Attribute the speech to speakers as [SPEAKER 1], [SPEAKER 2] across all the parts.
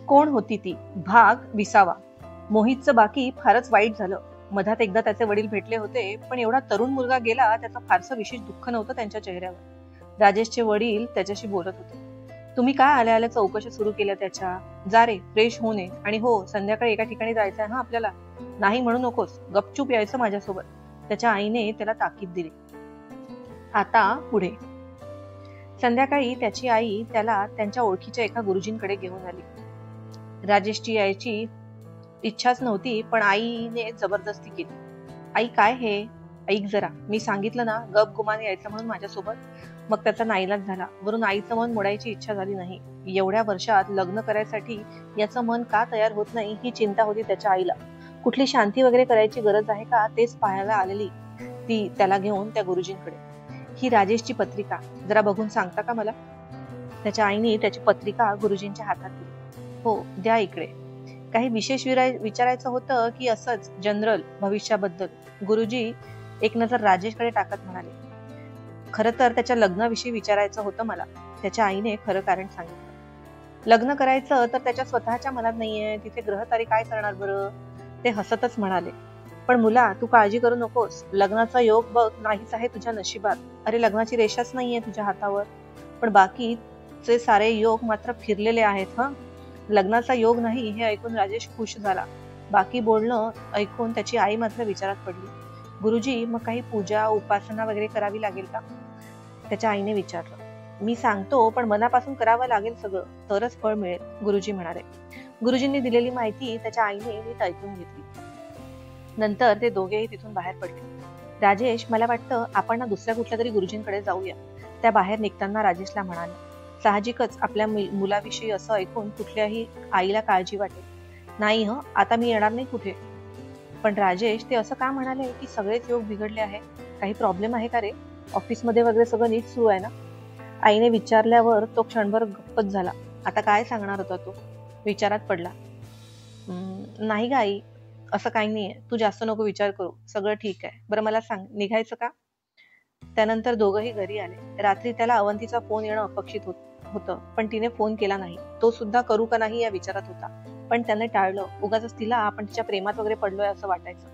[SPEAKER 1] कोण होती ती? भाग 20. मोहितचं बाकी फारच वाईट झालं. मधात एकदा त्याचे वडील भेटले होते, पण एवढा तरुण मुलगा गेला त्याचं फारसं विशेष दुःख नव्हतं त्यांच्या चेहऱ्यावर. राजेशचे वडील त्याच्याशी बोलत होते. तुम्ही काय आल्या आल्या चौकशी सुरू केल्या त्याच्या? जा रे, फ्रेश होऊन ये. आणि हो, संध्याकाळी एका ठिकाणी जायचंय हा आपल्याला. नाही म्हणू नकोस, गपचूप यायचं माझ्यासोबत. त्याच्या आईने त्याला ताकीद दिली. आता पुढे. संध्याकाळी त्याची आई त्याला त्यांच्या ओळखीच्या एका गुरुजींकडे घेऊन आली. राजेशची यायची इच्छाच नव्हती, पण आईने जबरदस्ती केली. आई काय हे? ऐक जरा, मी सांगितलं ना गप गुमान यायचं म्हणून माझ्यासोबत. मग त्याचा नाईलाज झाला. वरून आईचं मन मोडायची इच्छा झाली नाही. एवढ्या वर्षात लग्न करायसाठी याचं मन का तयार होत नाही ही चिंता होती त्याच्या आईला. कुठली शांती वगैरे करायची गरज आहे का तेच पाहायला आलेली ती त्याला घेऊन त्या गुरुजींकडे. ही राजेशची पत्रिका, जरा बघून सांगता का मला? त्याच्या आईने त्याची पत्रिका गुरुजींच्या हातात दिली. हो, द्या इकडे. काही विशेष विचारायचं होतं की असंच जनरल भविष्याबद्दल? गुरुजी एक नजर राजेशकडे टाकत म्हणाले. खरं तर त्याच्या लग्नाविषयी विचारायचं होतं मला. त्याच्या आईने खरं कारण सांगितलं. लग्न करायचं तर त्याच्या स्वतःच्या मनात नाहीये, तिथे ग्रहतारी काय करणार बरं? ते हसतच म्हणाले. पण मुला, तू काळजी करू नकोस. लग्नाचा योग बघ नाहीच आहे तुझ्या नशिबात. अरे, लग्नाची रेषाच नाहीये तुझ्या हातावर. पण बाकीचे सारे योग मात्र फिरलेले आहेत. लग्नाचा योग नाही हे ऐकून राजेश खुश झाला. बाकी बोलणं ऐकून त्याची आई मात्र विचारात पडली. गुरुजी, मग काही पूजा उपासना वगैरे करावी लागेल का? त्याच्या आईने विचारलं. मी सांगतो, पण मनापासून करावं लागेल सगळं, तरच फळ मिळेल, गुरुजी म्हणाले. गुरुजींनी दिलेली माहिती त्याच्या आईने नीट ऐकून घेतली. नंतर ते दोघेही तिथून बाहेर पडले. राजेश, मला वाटतं आपण ना दुसऱ्या कुठल्या तरी गुरुजींकडे जाऊया, त्या बाहेर निघताना राजेशला म्हणाले. साहजिकच आपल्या मुलाविषयी असं ऐकून कुठल्याही आईला काळजी वाटेल. नाही आता मी येणार नाही कुठे. पण राजेश, ते असं का म्हणाले की सगळेच योग बिघडले आहे? काही प्रॉब्लेम आहे का रे? ऑफिसमध्ये वगैरे सगळं नीट सुरू आहे ना? आईने विचारल्यावर तो क्षणभर गप्पच झाला. आता काय सांगणार होता तो? विचारात पडला. नाही ग आई, असं काही नाहीये. तू जास्त नको विचार करू, सगळं ठीक आहे. बरं मला सांग, निघायचं का? त्यानंतर दोघंही घरी आले. रात्री त्याला अवंतीचा फोन येणं अपेक्षित होतं, पण तिने फोन केला नाही. तो सुद्धा करू का नाही या विचारात होता, पण त्याने टाळलं. उगाच तिला आपण तिच्या प्रेमात वगैरे पडलोय असं वाटायचं.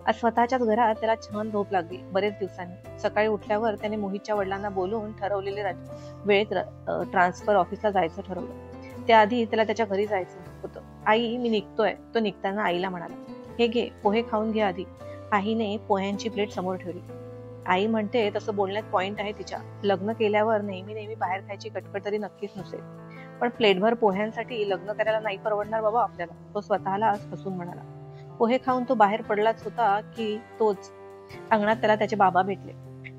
[SPEAKER 1] आज स्वतःच्याच घरात त्याला छान झोप लागली बरेच दिवसांनी. सकाळी उठल्यावर त्याने मोहितच्या वडिलांना बोलवून ठरवलेले वेळेत ट्रान्सफर ऑफिसला जायचं ठरवलं. त्याआधी त्याला त्याच्या घरी जायचं होतं. आई, मी निघतोय. तो निघताना आईला म्हणाला, हे घे, पोहे खाऊन घे आधी. आईने पोह्यांची प्लेट समोर ठेवली. आई म्हणते तसं बोलण्यात पॉइंट आहे तिच्या. लग्न केल्यावर नेहमी नेहमी बाहेर खायची कटकट तरी नक्कीच नसेल, पण प्लेटभर पोह्यांसाठी लग्न करायला नाही परवडणार बाबा आपल्याला, तो स्वतःला हसून म्हणाला. पोहे खाऊन तो बाहेर पडलाच होता की तोच अंगणात त्याला त्याचे बाबा भेटले.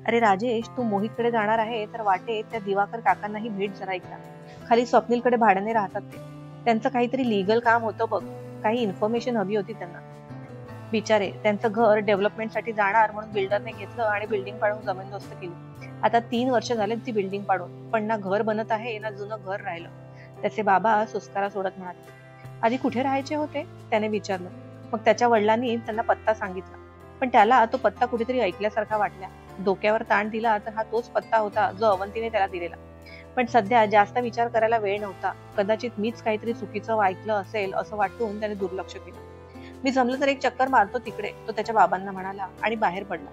[SPEAKER 1] अरे राजेश, तू मोहितकडे जाणार आहे तर वाटेत त्या दिवाकर काकांनाही भेट जरा एकदा. खाली स्वप्नीलकडे भाड्याने राहतात ते. त्यांचं काहीतरी लीगल काम होतं बघ. काही इन्फॉर्मेशन हवी होती त्यांना. बिचारे, त्यांचं घर डेव्हलपमेंटसाठी जाणार म्हणून बिल्डरने घेतलं आणि बिल्डिंग पाडून जमीनदोस्त केली. आता 3 वर्ष झाले ती बिल्डिंग पाडून, पण ना घर बनत आहे ना जुनं घर राहिलं. त्याचे बाबा सुस्कारा सोडत म्हणाले. आधी कुठे राहायचे होते? त्याने विचारलं. मग त्याच्या वडिलांनी त्यांना पत्ता सांगितला, पण त्याला तो पत्ता कुठेतरी ऐकल्यासारखा वाटला. डोक्यावर ताण दिला तर हा तोच पत्ता होता जो अवंतीने त्याला दिलेला. पण सध्या जास्त विचार करायला वेळ नव्हता. कदाचित मीच काहीतरी चुकीचं ऐकलं असेल असं वाटून त्याने दुर्लक्ष केलं. मी जमलं तर एक चक्कर मारतो तिकडे, तो त्याच्या बाबांना म्हणाला आणि बाहेर पडला.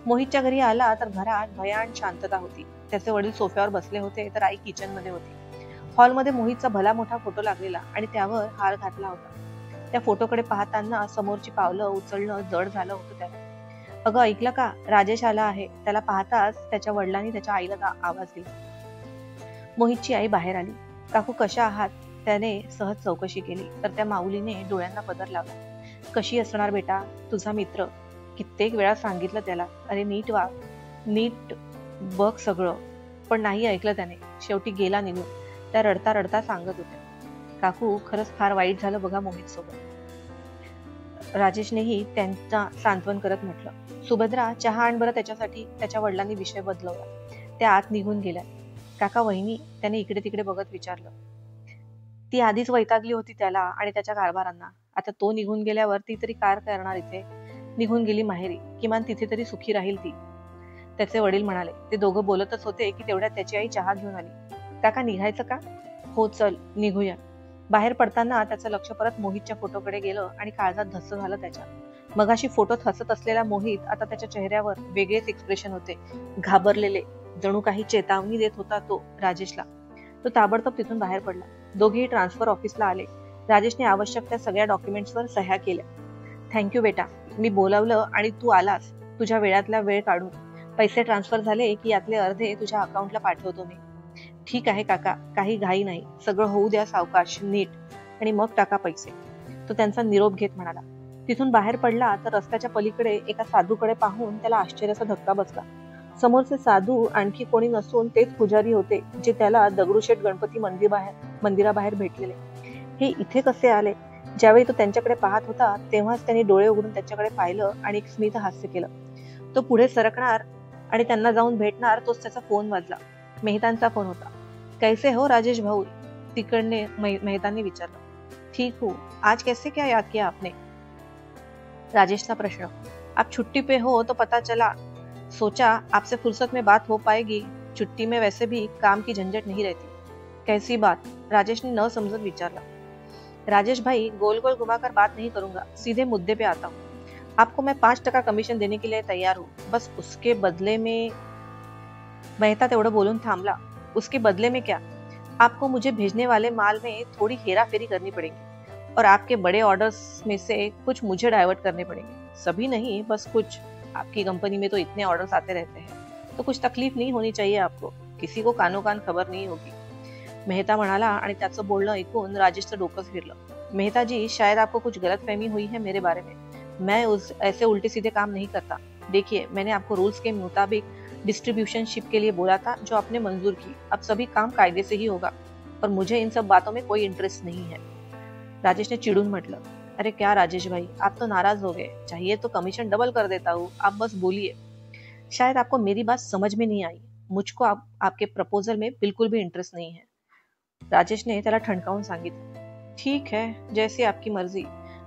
[SPEAKER 1] मोहितच्या घरी आला तर घरात भयान शांतता होती. त्याचे वडील सोफ्यावर बसले होते तर आई किचन मध्ये होती. हॉलमध्ये मोहितचा भला मोठा फोटो लागलेला आणि त्यावर हार घातला होता. त्या फोटोकडे पाहताना समोरची पावलं उचलणं जड झालं होतं त्याला. अगं, ऐकलं का? राजेश आला आहे. त्याला पाहताच त्याच्या वडिलांनी त्याच्या आईला आवाज दिला. मोहितची आई बाहेर आली. काकू, कशा आहात? त्याने सहज चौकशी केली तर त्या माऊलीने डोळ्यांना पदर लावला. कशी असणार बेटा, तुझा मित्र. कित्येक वेळा सांगितलं त्याला, अरे नीट वाग, नीट बघ सगळं, पण नाही ऐकलं त्याने. शेवटी गेला निघून. त्या रडता रडता सांगत होत्या, काकू खरंच फार वाईट झालं बघा मोहित सोबत. राजेशनेही त्यांचा सांत्वन करत म्हटलं. सुभद्रा, चहा आण बरं त्याच्यासाठी. त्याच्या वडिलांनी विषय बदलवला. त्या आत निघून गेल्या. काका, वहिनी? त्याने इकडे तिकडे बघत विचारलं. ती आधीच वैतागली होती त्याला आणि त्याच्या कारभारांना. आता तो निघून गेल्यावर ती तरी कार करणार इथे. निघून गेली माहेरी, किमान तिथे तरी सुखी राहील ती, त्याचे वडील म्हणाले. ते दोघं बोलतच होते की तेवढ्यात त्याची आई चहा घेऊन आली. काका, निघायचं का? हो चल निघूया. बाहेर पडताना त्याचं लक्ष परत मोहितच्या फोटोकडे गेलं आणि काळजात धस्स झालं त्याच्या. मगाशी फोटोत हसत असलेला मोहित आता त्याच्या चेहऱ्यावर वेगळेच एक्सप्रेशन होते, घाबरलेले. जणू काही चेतावणी देत होता तो राजेशला. तो ताबडतोब तिथून बाहेर पडला. दोघेही ट्रान्सफर ऑफिसला आले. राजेशने आवश्यक त्या सगळ्या डॉक्युमेंट्सवर सह्या केल्या. थँक्यू बेटा, मी बोलावलं आणि तू आलास. तुझ्या वेळातला वेळ काढून. पैसे ट्रान्सफर झाले की यातले अर्धे तुझ्या अकाउंटला पाठवतो मी. ठीक आहे काका, काही घाई नाही. सगळं होऊ द्या सावकाश, नीट, आणि मग टाका पैसे. तो त्यांचा निरोप घेत म्हणाला. तिथून बाहेर पडला तर रस्त्याच्या पलीकडे एका साधूकडे पाहून त्याला आश्चर्याचा धक्का बसला. समोरचे साधू आणखी कोणी नसून तेच पुजारी होते, जे त्याला दगडूशेठ गणपती मंदिराबाहेर भेटलेले. हे इथे कसे आले? ज्यावेळी तो त्यांच्याकडे पाहत होता तेव्हाच त्यांनी डोळे उघडून त्याच्याकडे पाहिलं आणि एक स्मित हास्य केलं. तो पुढे सरकणार आणि त्यांना जाऊन भेटणार, तोच त्याचा फोन वाजला. मेहतांचा फोन होता. कैसे हो राजेश भाऊ? तिकडने मेहतांनी विचारलं. ठीक हूँ, आज कैसे क्या याद किया आपने? राजेश का प्रश्न. आप छुट्टी पे हो तो पता चला, सोचा आपसे फुर्सत में बात हो पाएगी. छुट्टी में वैसे भी काम की झंझट नहीं रहती. कैसी बात? राजेश ने न समझकर विचारा. राजेश भाई, गोल गोल घुमाकर बात नहीं करूंगा, सीधे मुद्दे पे आता हूँ. आपको मैं 5% कमीशन देने के लिए तैयार हूँ. बस उसके बदले में. मेहता तेवढं बोलून थांबला. उसके बदले में क्या? आपको मुझे भेजने वाले माल में थोड़ी हेरा फेरी करनी पड़ेगी और आपके बड़े ऑर्डर्स में से कुछ मुझे डाइवर्ट करने पड़ेंगे. सभी नहीं, बस कुछ. आपकी कंपनी में तो इतने ऑर्डर्स आते रहते हैं, तो कुछ तकलीफ नहीं होनी चाहिए आपको. किसी को कानो कान खबर नहीं होगी. मेहता म्हणाला आणि त्याचं बोलणं ऐकून राजेशचं डोकं फिरलं. मेहता जी, शायद आपको कुछ गलतफहमी हुई है मेरे बारे में. मैं ऐसे उल्टे सीधे काम नहीं करता. देखिए, मैंने आपको रूल्स के मुताबिक डिस्ट्रीब्यूशन शिप के लिए बोला था, जो आपने मंजूर की. अब सभी काम कायदे से ही होगा और मुझे इन सब बातों में कोई इंटरेस्ट नहीं है. राजेश ने चिढ़ून म्हटलं. अरे क्या राजेश भाई, आप तो नाराज हो गए. चाहिए तो कमीशन डबल कर देता हूँ, आप बस बोलिए. शायद आपको मेरी बात समझ में नहीं आई. मुझको आपके प्रपोजल में बिल्कुल भी इंटरेस्ट नहीं है. राजेश ने त्याला ठणकावून सांगितलं. ठीक है, जैसी आपकी मर्जी.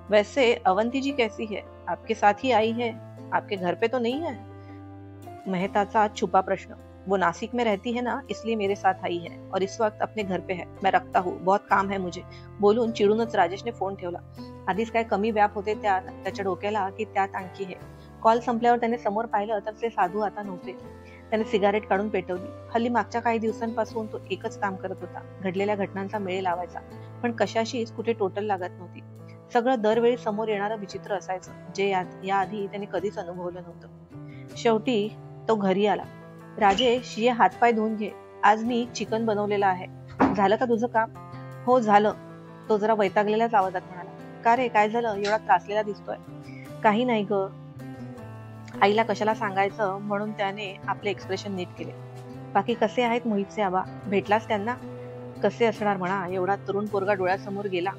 [SPEAKER 1] वैसे अवंती जी कैसी है? आपके साथ ही आई है, आपके घर पे तो नहीं है? मेहताचा छुपा प्रश्न. वो नासिक में रहती है ना, इसलिए मेरे साथ आई है और इस वक्त अपने घर पे है. मैं रखता हूँ, बहुत काम है मुझे. बोलून चिडूनच राजेशने फोन ठेवला. आधीच काय कमी व्याप होते त्याच्या डोक्याला की त्यात आणखी हे. कॉल संपल्यावर त्याने समोर पाहिलं तर ते साधू आता नव्हते. त्याने सिगारेट काढून पेटवली. हल्ली मागच्या काही दिवसांपासून तो एकच काम करत होता, घडलेल्या घटनांचा मेळ लावायचा, पण कशाशीच कुठे टोटल लागत नव्हती. सगळं दरवेळी समोर येणारं विचित्र असायचं, जे याआधी त्याने कधीच अनुभवलं नव्हतं. शेवटी तो घरी आला. राजेश, ये हातपाय धुवून घे. आज मी चिकन बनवलेलं आहे. झालं का तुझं काम? हो झालं. तो जरा वैतागलेल्याच आवाजात म्हणाला. का रे, काय झालं? एवढा त्रासलेला दिसतोय. काही नाही ग. आईला कशाला सांगायचं म्हणून त्याने आपले एक्सप्रेशन नीट केले. बाकी कसे आहेत मोहितचे आबा? भेटलास त्यांना? कसे असणार म्हणा, एवढा तरुण पोरगा डोळ्यासमोर गेला.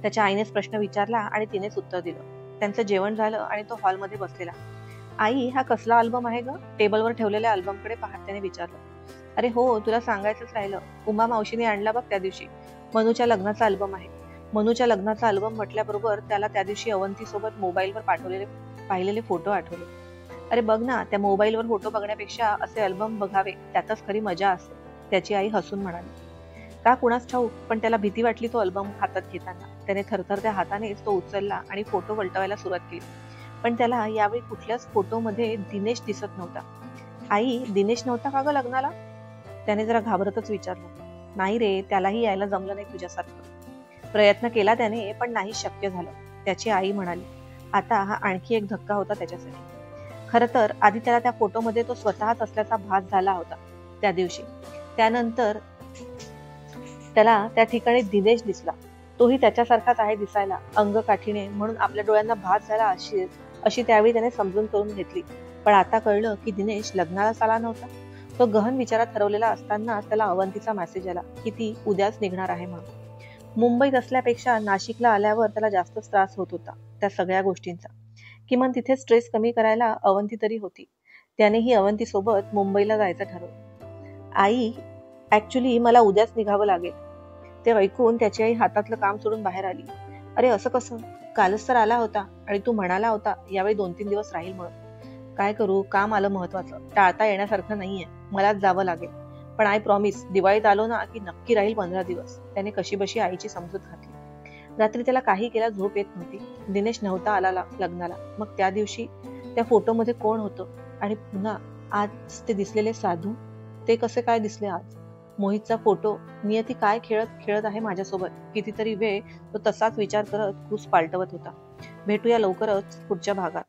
[SPEAKER 1] त्याच्या आईनेच प्रश्न विचारला आणि तिनेच उत्तर दिलं. त्यांचं जेवण झालं आणि तो हॉलमध्ये बसलेला. आई, हा कसला अल्बम आहे ग? टेबलवर ठेवलेल्या अल्बमकडे पाहत त्याने विचारलं. अरे हो, तुला सांगायचंच राहिलं. उमा मावशीने आणला बघ त्या दिवशी. मनूच्या लग्नाचा अल्बम आहे. मनूच्या लग्नाचा अल्बम म्हटल्याबरोबर त्याला त्या दिवशी अवंती सोबत मोबाईलवर पाहिलेले फोटो आठवले. अरे बघ ना, त्या मोबाईलवर फोटो बघण्यापेक्षा असे अल्बम बघावे, त्यातच खरी मजा असते. त्याची आई हसून म्हणाली. का कुणास ठाऊक, पण त्याला भीती वाटली तो अल्बम हातात घेताना. त्याने थरथरत्या हातानेच तो उचलला आणि फोटो वलटवायला सुरुवात केली. पण त्याला यावेळी कुठल्याच फोटोमध्ये दिनेश दिसत नव्हता. आई, दिनेश नव्हता का ग लग्नाला? त्याने जरा घाबरतच विचारलं. नाही रे, त्यालाही यायला जमलं नाही तुझ्यासारखं. प्रयत्न केला त्याने, पण नाही शक्य झालं, त्याची आई म्हणाली. आता हा आणखी एक धक्का होता त्याच्यासाठी. खरं तर आधी त्याला त्या फोटोमध्ये तो स्वतःच असल्याचा भास झाला होता त्या दिवशी. त्यानंतर त्याला त्या ठिकाणी दिनेश दिसला. तोही त्याच्यासारखाच आहे दिसायला, अंग काठीने, म्हणून आपल्या डोळ्यांना भास झाला अशी त्यावेळी त्याने समजून करून घेतली. पण आता कळलं की दिनेश लग्नालाच आला नव्हता. तो गहन विचारात हरवलेला असताना त्याला अवंतीचा मेसेज आला की ती उद्याच निघणार आहे म्हणून. मुंबईत असल्यापेक्षा नाशिकला आल्यावर त्याला जास्तच त्रास होत होता त्या सगळ्या गोष्टींचा. किमान तिथे स्ट्रेस कमी करायला अवंती तरी होती. त्यानेही अवंती सोबत मुंबईला जायचं ठरवलं. आई, ऍक्च्युली मला उद्याच निघावं लागेल. ते ऐकून त्याची आई हातातलं काम सोडून बाहेर आली. अरे असं कसं? कालच तर आला होता आणि तू म्हणाला होता यावेळी 2-3 दिवस राहील म्हणून. काय करू, काम आलं महत्वाचं. टाळता येण्यासारखं नाहीये. मलाच जावं लागेल. पण आय प्रॉमिस दिवाळीत आलो ना की नक्की राहील 15 दिवस. त्याने कशीबशी आईची समजूत घातली. रात्री त्याला काही केला झोप येत नव्हती. दिनेश नव्हता आला लग्नाला. मग त्या दिवशी त्या फोटोमध्ये कोण होतं? आणि पुन्हा आज ते दिसलेले साधू, ते कसे काय दिसले आज? मोहितचा फोटो, नियती काय खेळत खेळत आहे माझ्यासोबत. कितीतरी वेळ तो तसाच विचार करत क्रूस पालटवत होता. भेटूया लवकरच पुढच्या भागात.